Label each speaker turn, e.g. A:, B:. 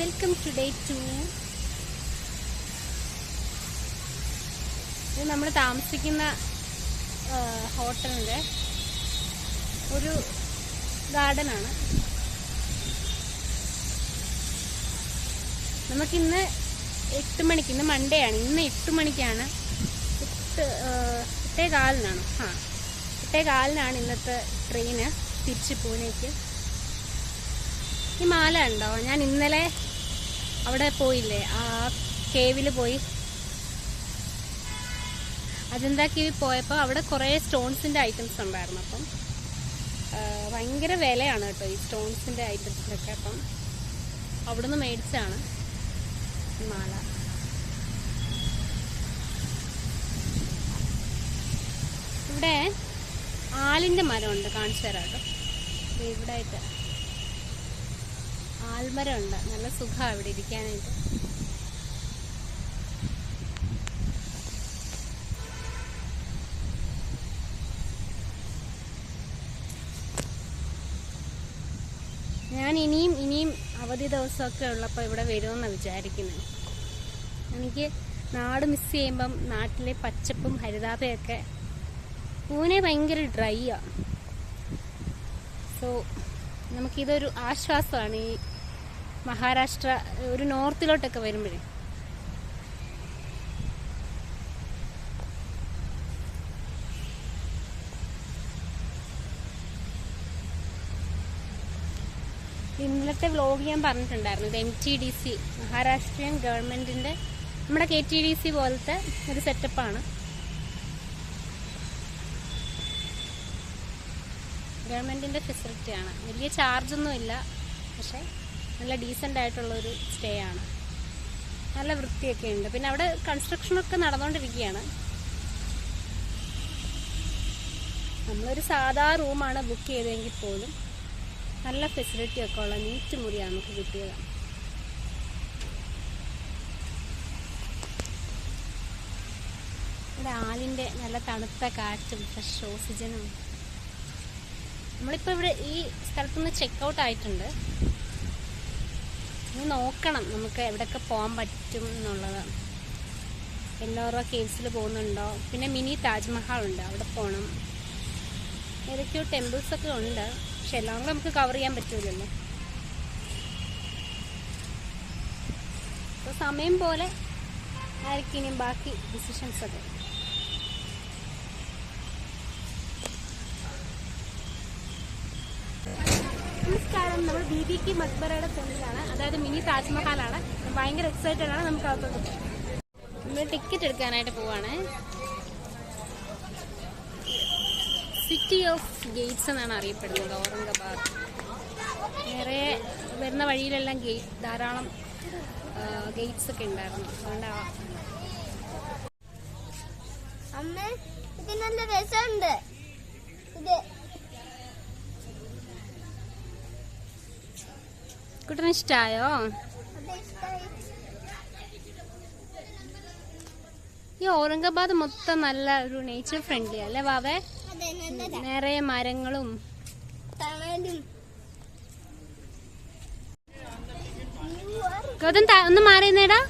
A: Welcome to day 2. ഇത് നമ്മൾ താമസിക്കുന്ന ഹോട്ടലിൻ്റെ ഒരു ഗാർഡനാണ്. നമുക്കിന്ന് 8 മണിക്ക്, ഇന്ന് മൺഡേ ആണ്, ഇന്ന് 8 മണിക്കാണ്, 8:15 ഇന്നത്തെ ട്രെയിന് തിരിച്ച് പൂനെക്ക്. ഈ മാല ഉണ്ടോ? ഞാൻ ഇന്നലെ അവിടെ പോയില്ലേ, ആ കേവിൽ പോയി, അജന്ത കേവിൽ പോയപ്പോൾ അവിടെ കുറേ സ്റ്റോൺസിൻ്റെ ഐറ്റംസ് ഉണ്ടായിരുന്നു. അപ്പം ഭയങ്കര വിലയാണ് കേട്ടോ ഈ സ്റ്റോൺസിൻ്റെ ഐറ്റംസിനൊക്കെ. അപ്പം അവിടുന്ന് മേടിച്ചാണ് ഈ മാല. ഇവിടെ ആലിൻ്റെ മരമുണ്ട്, കാണിച്ചു തരാം കേട്ടോ. ഇവിടെ ആയിട്ട് ആൽമരം ഉണ്ട്, നല്ല സുഖമാണ് ഇവിടെ ഇരിക്കാനായിട്ട്. ഞാൻ ഇനിയും അവധി ദിവസമൊക്കെ ഉള്ളപ്പോൾ ഇവിടെ വരുമെന്നാണ് വിചാരിക്കുന്നത്. എനിക്ക് നാട് മിസ് ചെയ്യുമ്പം നാട്ടിലെ പച്ചപ്പും ഹരിതാപയൊക്കെ. പൂനെ ഭയങ്കര ഡ്രൈയാണ്. സോ നമുക്കിതൊരു ആശ്വാസമാണ് ഈ മഹാരാഷ്ട്ര ഒരു നോർത്തിലോട്ടൊക്കെ വരുമ്പോഴേ. ഇന്നലത്തെ വ്ലോഗ് ഞാൻ പറഞ്ഞിട്ടുണ്ടായിരുന്നു, ഇത് MTDC മഹാരാഷ്ട്രീയൻ ഗവൺമെൻറ്റിൻ്റെ നമ്മുടെ KTDC പോലത്തെ ഒരു സെറ്റപ്പാണ്. ഗവൺമെൻറ്റിൻ്റെ ഫെസിലിറ്റിയാണ്, വലിയ ചാർജൊന്നും ഇല്ല, പക്ഷേ നല്ല ഡീസൻ്റ് ആയിട്ടുള്ളൊരു സ്റ്റേ ആണ്. നല്ല വൃത്തിയൊക്കെ ഉണ്ട്. പിന്നെ അവിടെ കൺസ്ട്രക്ഷനൊക്കെ നടന്നുകൊണ്ടിരിക്കുകയാണ്. നമ്മളൊരു സാധാ റൂമാണ് ബുക്ക് ചെയ്തതെങ്കിൽ പോലും നല്ല ഫെസിലിറ്റിയൊക്കെ ഉള്ള നീറ്റ് മുറിയാണ് നമുക്ക് കിട്ടിയത്. ഇവിടെ ആലിൻ്റെ നല്ല തണുത്ത കാറ്റും ഫ്രഷ് ഓക്സിജനും. നമ്മളിപ്പോൾ ഇവിടെ ഈ സ്ഥലത്തുനിന്ന് ചെക്കൗട്ട് ആയിട്ടുണ്ട്. ഇനി നോക്കണം നമുക്ക് എവിടെയൊക്കെ പോകാൻ പറ്റും എന്നുള്ളത്. എല്ലോറ കേവ്സിൽ പോകുന്നുണ്ടോ, പിന്നെ മിനി താജ്മഹൽ ഉണ്ട്, അവിടെ പോകണം. ഏതൊക്കെയോ ടെമ്പിൾസൊക്കെ ഉണ്ട്, പക്ഷെ എല്ലാം കൂടെ നമുക്ക് കവർ ചെയ്യാൻ പറ്റില്ലല്ലോ. അപ്പോൾ സമയം പോലെ ആയിരിക്കും ഇനി ബാക്കി ഡിസിഷൻസൊക്കെ. നമസ്കാരം, നമ്മൾ BBK മക്ബറയുടെ ഫ്രണ്ടിലാണ്, അതായത് മിനി താജ്മഹലാണ്. ഭയങ്കര എക്സൈറ്റഡ് ആണ്. നമുക്ക് അകത്തോട്ട് പോകാം. നമ്മൾ ടിക്കറ്റ് എടുക്കാനായിട്ട് പോവാണ്. സിറ്റി ഓഫ് ഗേറ്റ്സ് എന്നാണ് അറിയപ്പെടുന്നത് ഔറംഗാബാദ്. നിറയെ വരുന്ന വഴിയിലെല്ലാം ധാരാളം ഗേറ്റ്സ് ഒക്കെ ഉണ്ടായിരുന്നു. അതുകൊണ്ടാവാം.
B: അമ്മ ഇത് നല്ല രസമുണ്ട്. ഇത്
A: കുട്ടന് ഇഷ്ടായോ? ഈ ഔറംഗാബാദ് മൊത്തം നല്ല ഒരു നേച്ചർ ഫ്രണ്ട്ലി അല്ലേ വാവേ? നിറയെ മരങ്ങളും ഒന്ന് മാറിയുന്നേടാ.